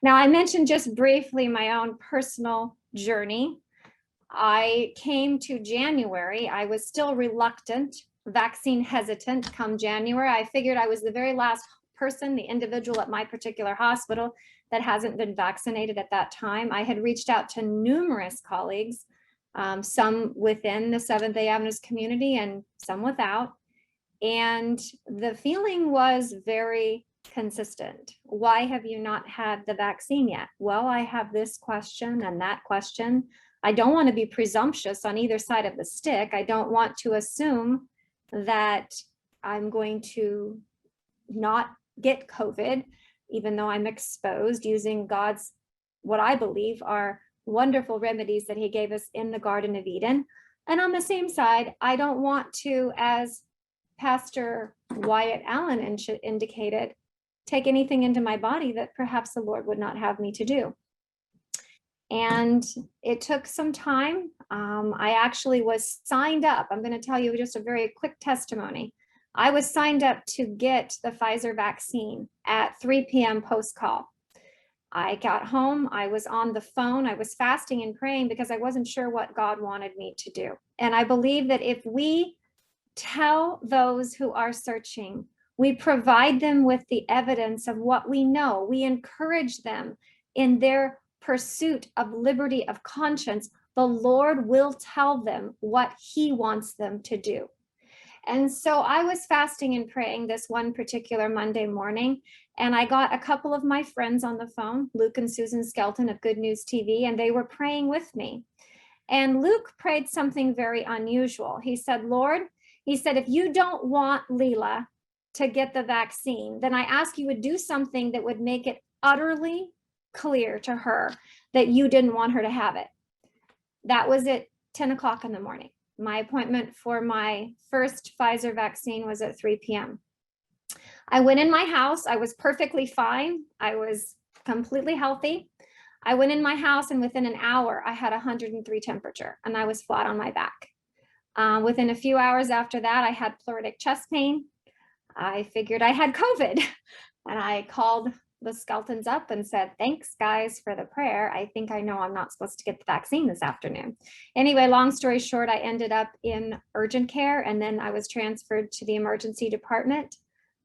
Now, I mentioned just briefly my own personal journey. I came to January. I was still reluctant, vaccine hesitant come January. I figured I was the very last person, the individual at my particular hospital that hasn't been vaccinated at that time. I had reached out to numerous colleagues, some within the Seventh-day Adventist community and some without. And the feeling was very consistent. Why have you not had the vaccine yet? Well, I have this question and that question. I don't want to be presumptuous on either side of the stick. I don't want to assume that I'm going to not get COVID, even though I'm exposed using God's, what I believe are wonderful remedies that he gave us in the Garden of Eden. And on the same side, I don't want to, as Pastor Wyatt Allen indicated, take anything into my body that perhaps the Lord would not have me to do. And it took some time. I actually was signed up. I'm going to tell you just a very quick testimony. I was signed up to get the Pfizer vaccine at 3 p.m. post call. I got home. I was on the phone. I was fasting and praying because I wasn't sure what God wanted me to do. And I believe that if we tell those who are searching, we provide them with the evidence of what we know, we encourage them in their pursuit of liberty of conscience, the Lord will tell them what he wants them to do. And so I was fasting and praying this one particular Monday morning, and I got a couple of my friends on the phone, Luke and Susan Skelton of Good News TV, and they were praying with me. And Luke prayed something very unusual. He said, Lord, he said, if you don't want Lela to get the vaccine, then I ask you would do something that would make it utterly clear to her that you didn't want her to have it. That was at 10 o'clock in the morning. My appointment for my first Pfizer vaccine was at 3 p.m. I went in my house. I was perfectly fine. I was completely healthy. I went in my house, and within an hour, I had 103 temperature, and I was flat on my back. Within a few hours after that, I had pleuritic chest pain. I figured I had COVID, and I called the Skeltons up and said, thanks guys for the prayer. I think I know I'm not supposed to get the vaccine this afternoon. Anyway, long story short, I ended up in urgent care, and then I was transferred to the emergency department.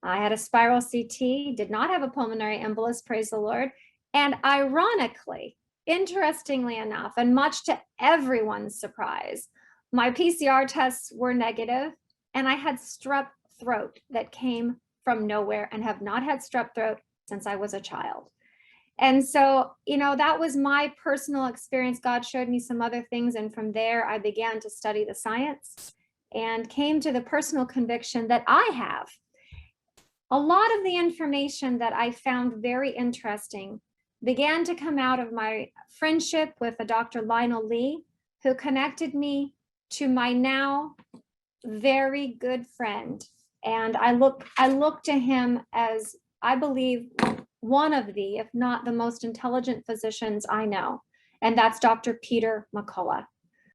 I had a spiral CT, did not have a pulmonary embolus, praise the Lord. And ironically, interestingly enough, and much to everyone's surprise, my PCR tests were negative, and I had strep throat that came from nowhere and have not had strep throat since I was a child. And so, that was my personal experience. God showed me some other things. And from there, I began to study the science and came to the personal conviction that I have. A lot of the information that I found very interesting began to come out of my friendship with a Dr. Lionel Lee, who connected me to my now very good friend. And I look to him as, I believe, one of the, if not the most intelligent physicians I know, and that's Dr. Peter McCullough.